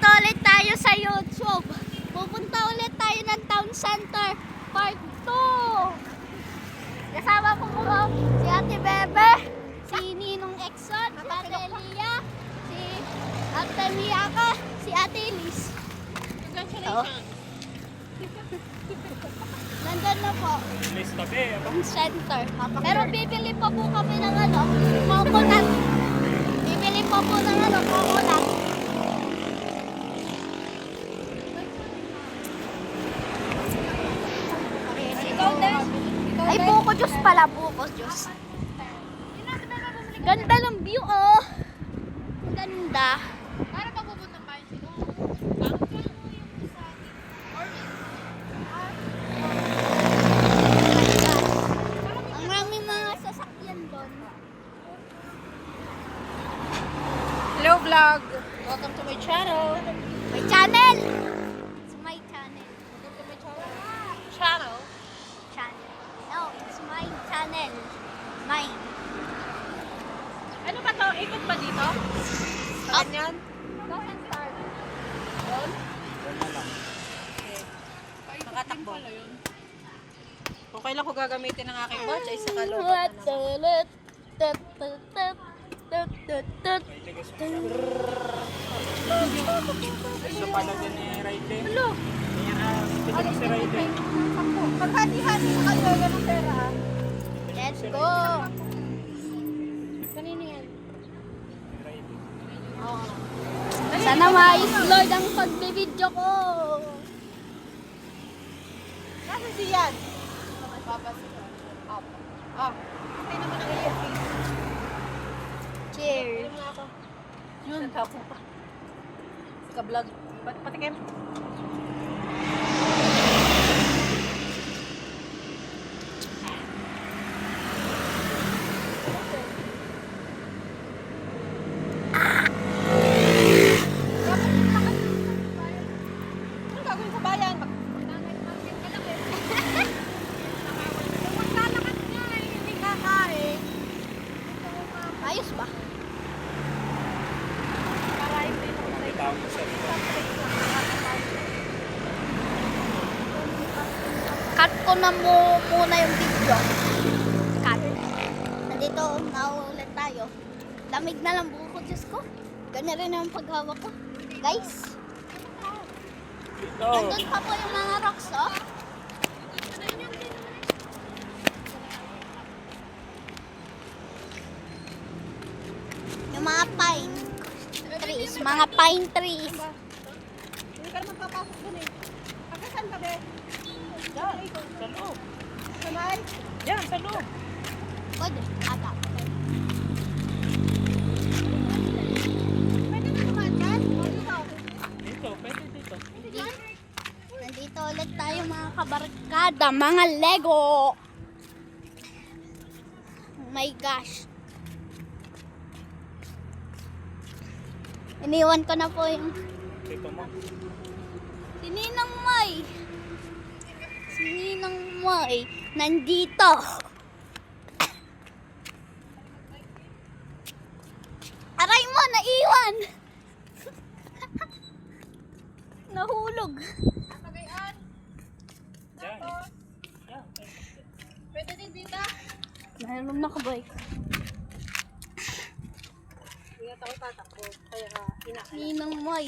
Nandito ulit tayo sa YouTube. Pupunta ulit tayo ng Town Center Part 2. Kasama ko si Ate Bebe, si Ninong Exxon, si Ate Elia, si Ate Miaka, si Ate Liz. Congratulations. Nandun na po. Town Center. Pero bibili pa po kami ng coconut. Bibili pa po ng coconut. Ay, buko juice pala, buko juice. Ganda ng view, oh. Ganda. Para papupunta pa yun sila. Ang maraming mga sasakyan doon. Hello vlog! Welcome to my channel! My channel! It's my channel. Welcome to my channel! Channel. No, it's my channel. Mine. Ano ba to? Ikot ba dito? Sa ganyan? Doesn't start. Doon? Nakatakbo. Kung kailan ko gagamitin ang aking watch ay sa kalooban. Ito pala din ni Raide. Hello! Tignan mo si Raide. Paghati-hati na kayo yan ang pera ha. Let's go! Kanina yan. Raide. Sana ma-upload ang pagbibideo ko. Nasa siyan? Up. Up. Hindi naman ang earpiece. Cheers. Hindi mo ako. Yun, tapo pa. Sika vlog. Patikim. Anong gagawin sa bayan? Maglalakad ka lang eh. Maglalakad nga eh, hindi kakain. Ayos ba? Parahin din ako sa Tawag mo sa ito. Cut ko na muna yung video. Cut. Nandito na ulit tayo. Lamig na lang buko, Diyos ko. Ganyan rin ang paghawak ko. Guys, Ito. nandun pa po yung mga rocks, oh. Yung mga pine trees, mga pine trees. Hindi ka naman papasok dun eh. Pagkasan ka be? Yan, sa loob. Sanay? Yan, sa loob. Pwede, ata. Pwede na naman dyan? O dito? Dito, pwede dito. Nandito ulit tayo mga kabarkada, mga Lego. Oh my gosh. Iniwan ko na po yung Dito mo. si Ninang May. Si Ninang May nandito. Aray mo, naiwan. Nahulog. Tagayan? Yan. Yan. Pwede din dito? Mayroon na kabay. Hindi nga ako tatakbo. Kaya inakala. Ninang May.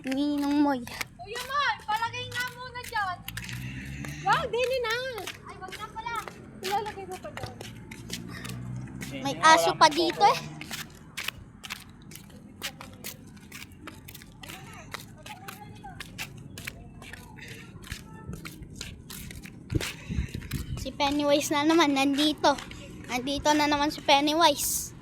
Ninang May. Kuya Mar, palagay nga muna dyan. Wow, dini na. Ay, wag na pala. Ilalagay mo pa dyan. May aso pa dito eh. Si Pennywise na naman, nandito. Nandito na naman si Pennywise.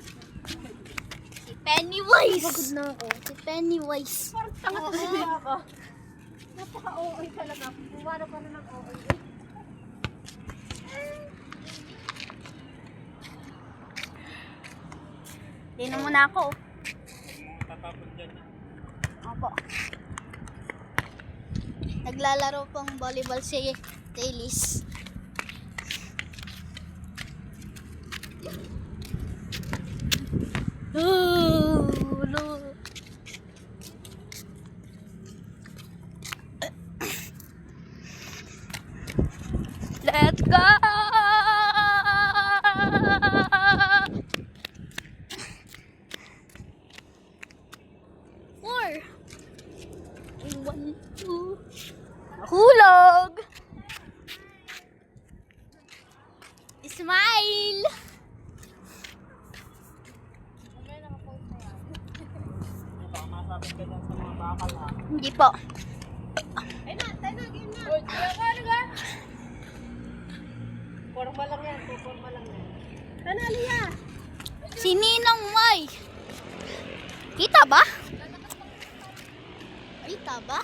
Si Pennywise! Pagod na ako. Si Pennywise. Parang tanga talaga ako. Napaka-OA talaga. Bumara pa na ng OA. Tinan mo na ako. Tatapon dyan. Opo. Naglalaro pong volleyball si Taylis. 1, 2. Hulog! Smile! Baka masabit ka dyan sa mga bakal ha. Hindi po. Ay na, tayo na, game na. O, diyan ka, ano ka? Forma lang yan, forma lang yan. Tanali ya. Si Ninang May. Kita ba? Kita ba?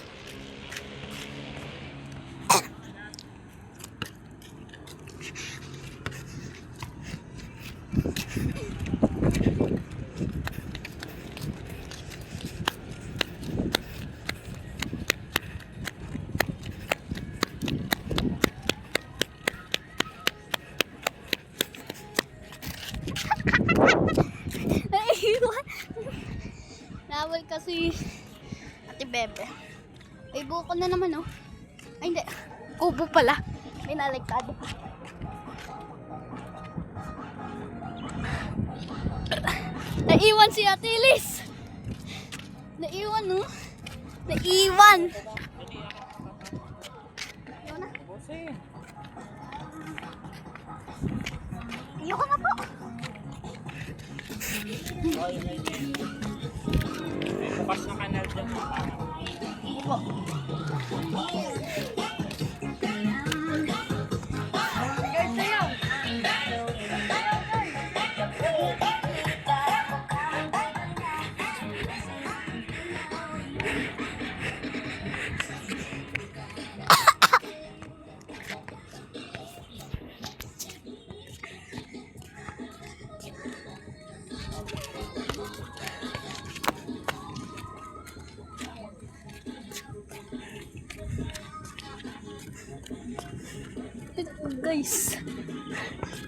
Naiiwan. Nawal kasi Ate Bebe. Ay, buko na naman, oh. Ay, hindi. Kubo pala. May naligtado. Naiwan si Ate Liz. Naiwan, oh. Naiwan. Ayun na. Busin. Ayoko na po. Ay, may bukas na kanal dyan. Opo. Guys, tayo. Guys,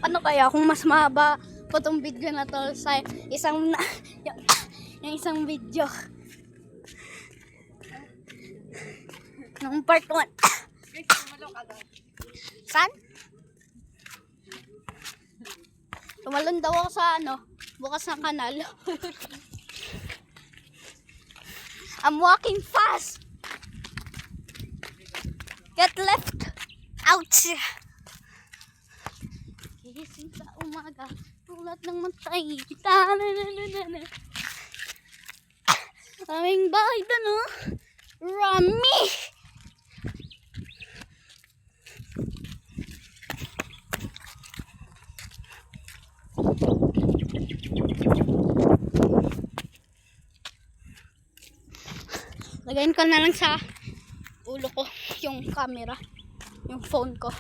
ano kaya kung mas mahaba po tong video na to sa isang yung isang video ng part 1. Guys, tumalo ka daw. San? Tumalon daw ako sa bukas ng kanal. I'm walking fast. Get left. Ouch! Gising sa umaga, tulad ng matay kita. Aming bahay doon, oh. Rami! Lagayin ko na lang sa ulo ko yung camera, yung phone ko.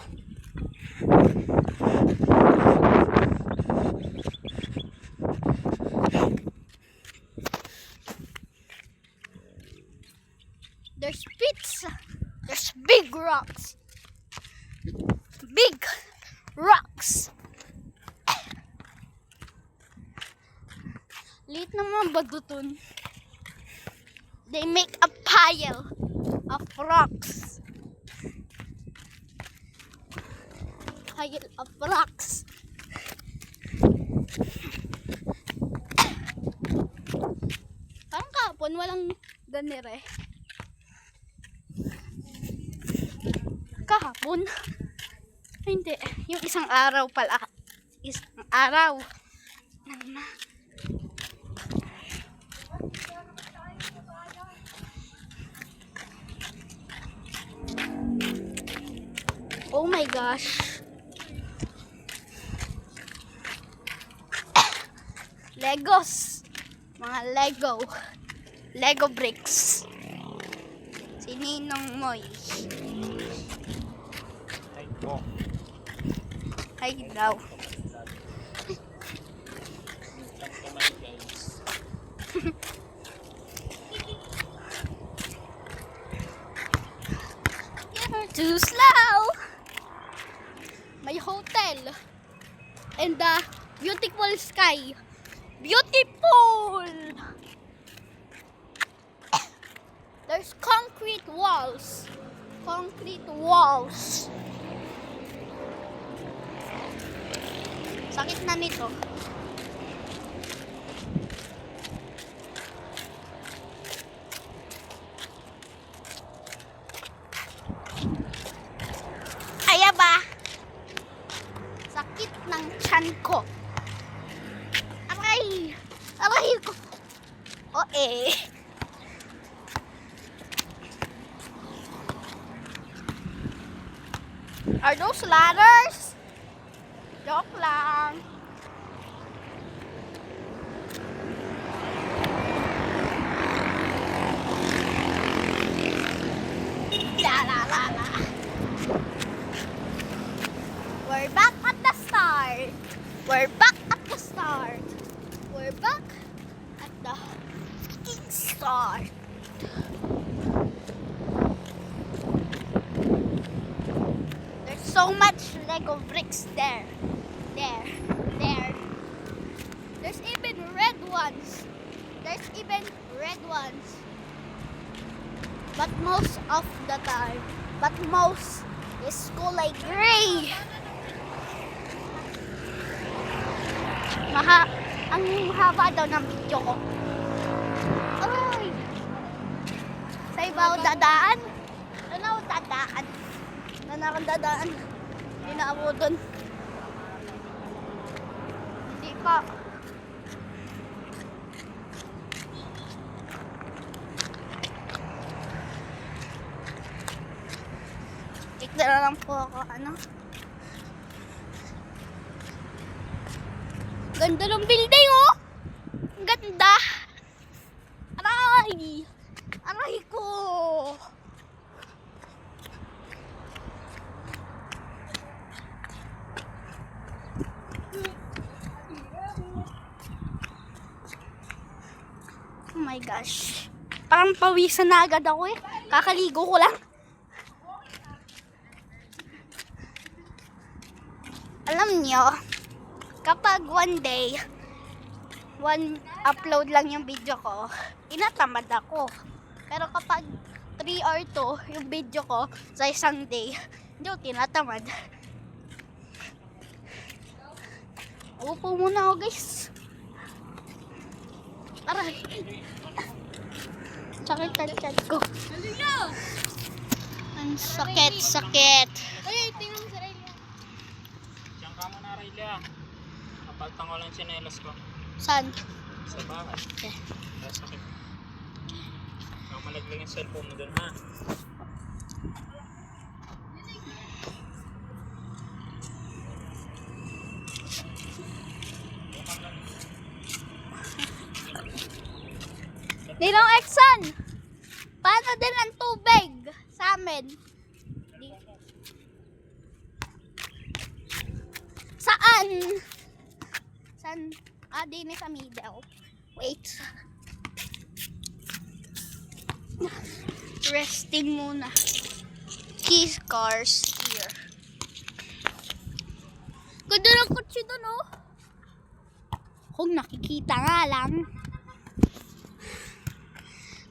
There's pits. There's big rocks. Big rocks. Liit naman ba dutun? They make a pile of rocks. Pile of rocks. Parang kahapon walang ganire. Kahapon? Hindi. Yung isang araw pala. Isang araw. Oh my gosh. Legos. Mga Lego. Lego bricks. Si Ninong Moy. Ay, go. Ay daw. You're too slow. May hotel. And the beautiful sky. Beautiful. There's concrete walls. Concrete walls. Sakit na nito. eh. Are those ladders? Joke lang. La la la la. We're back at the start. We're back at the start. We're back at the fucking start. There's so much Lego bricks there. There. There. There's even red ones. There's even red ones. But most of the time, is kulay gray. Ang haba daw ng video ko. Aray! Sa iba ako dadaan. Ano ako dadaan? Saan ako dadaan? Hindi na ako dun. Hindi pa. Tignan na lang po ako, ano? Ganda ng building, oh! Ang ganda! Aray! Aray ko! Oh my gosh. Parang pawisan na agad ako eh. Kakaligo ko lang. Alam nyo, kapag one day, one upload lang yung video ko, inatamad ako. Pero kapag 3 or 2 yung video ko sa isang day, hindi ko tinatamad. Upo muna ako, guys. Aray. Sakit ang tiyan ko. Ang sakit. Ay, tingnan mo sa rail. Diyan ka muna, Raylia. Napaltang ko lang sinelas ko. Saan? Sa bahay. Okay. Kaya sakit. Ikaw malaglag yung cellphone mo dun, ha? Ninong Exxon! Paano din ang tubig sa amin? Saan? Saan? Din sa middle. Wait. Resting muna. Key cars here. Ganda ng kotse doon, oh. Kung nakikita nga lang.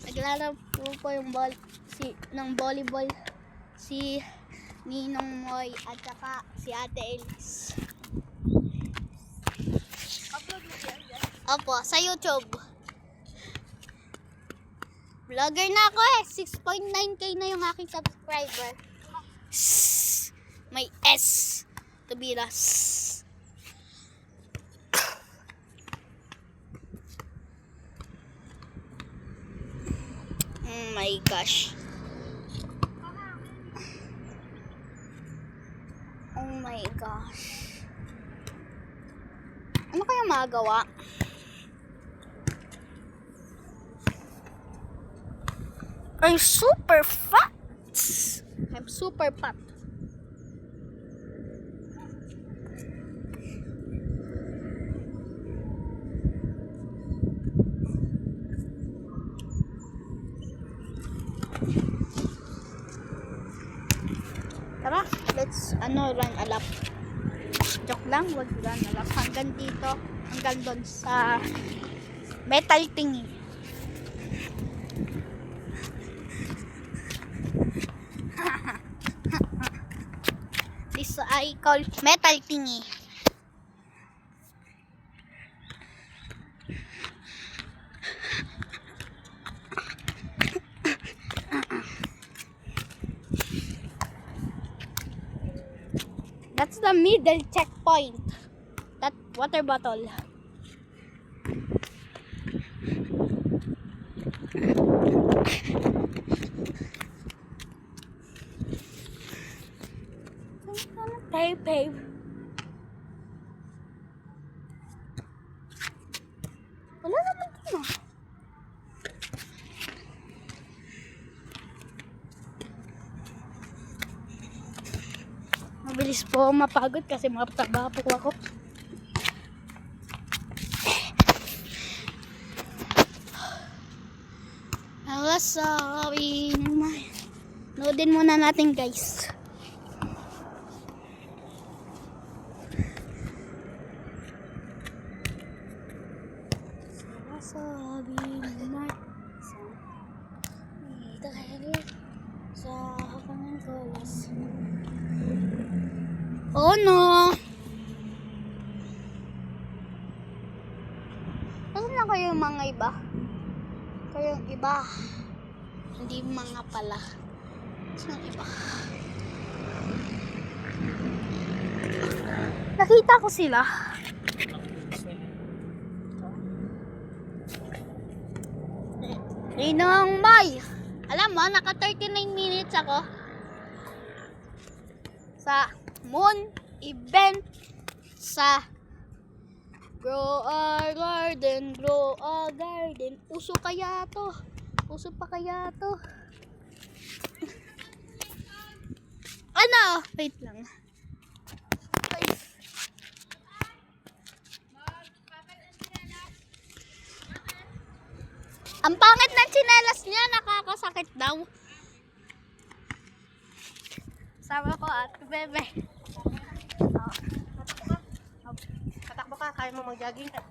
Naglalaro po yung ng volleyball si Ninong Moy at saka si Ate Elise. Upload mo yan, guys. Opo, sa YouTube. Vlogger na ako eh. 6.9k na yung aking subscriber. May S to be last. Oh my gosh. Oh my gosh. Ano kaya magawa? I'm super fat. I'm super fat. Tara, let's run a lap. Joke lang, wag run a lap. Hanggang dito, hanggang doon sa metal thingy. This I call metal thingy. That's the middle checkpoint. That water bottle. cave. Wala naman dito. Mabilis po mapagod kasi mataba po ako. Noodin muna natin guys. Sabi naman dahil sa hapangan kolas. Oh no! Nasaan na kayo mga iba? Kayong iba. Hindi mga pala. Saan iba? Nakita ko sila. Ninong May! Alam mo, naka 39 minutes ako sa moon event sa Grow a Garden, Grow a Garden. Uso kaya to? Uso pa kaya to? Ano? Wait lang. Wait. Ang pangit ng tsinelas niya, nakakasakit daw. Sama ko at bebe. Tatakbo ka, kaya mo mag-jogging ka.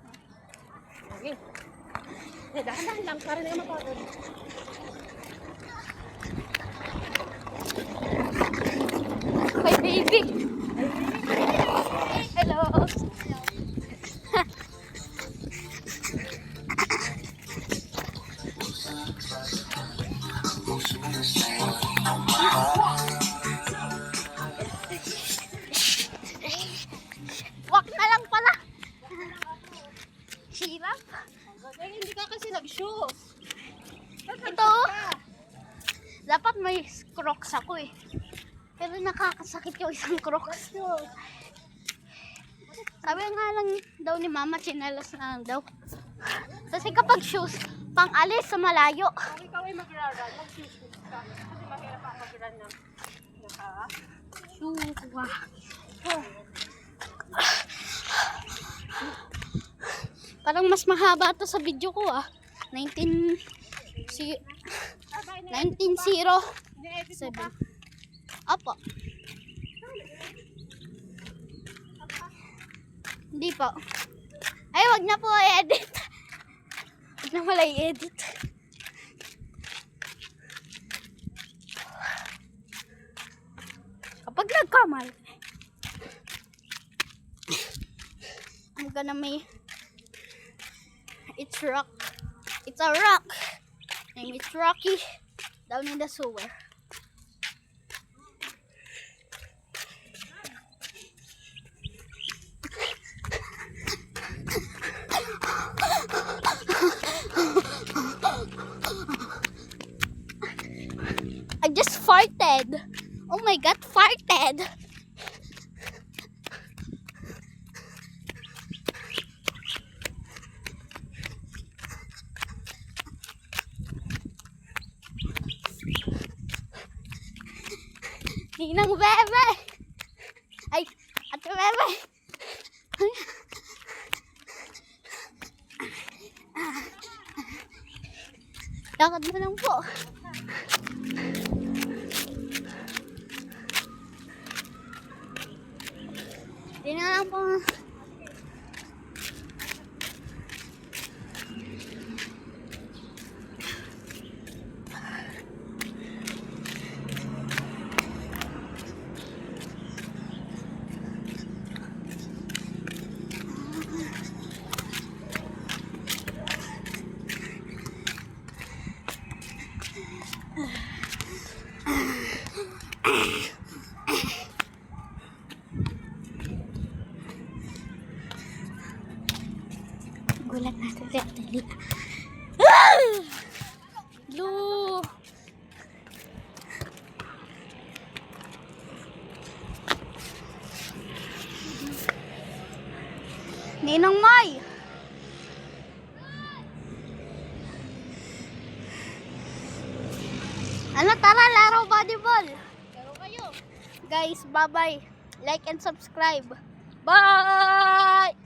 Jogging. Dahan-dahan lang, para na mapagod. My baby. Hello. Wak na lang pala. Hirap. Eh, hindi ka kasi nag-shoes. Ito. Dapat may crocs ako eh. Pero nakakasakit yung isang crocs. Sabi nga lang daw ni mama, tsinelas na lang daw. Kasi kapag shoes, pang alis sa malayo. Kung ikaw ay mag-run, mag-shoes ka. Kasi mahirap ako mag-run ng Suwa. Parang mas mahaba to sa video ko ah. 1907. Opo. Hindi po. Ay, wag na po i-edit. Wag na pala i-edit. Kapag nagkamali, I'm gonna make it's rock. It's a rock. Name it's Rocky down in the sewer. I just farted. Oh my god, farted. Ninang bebe. Ay, ate bebe. Lakad mo lang po. Hindi na lang po. Gulat natin si Ate Lia. Blue! Ano, tara, laro volleyball. Laro kayo. Guys, bye-bye. Like and subscribe. Bye!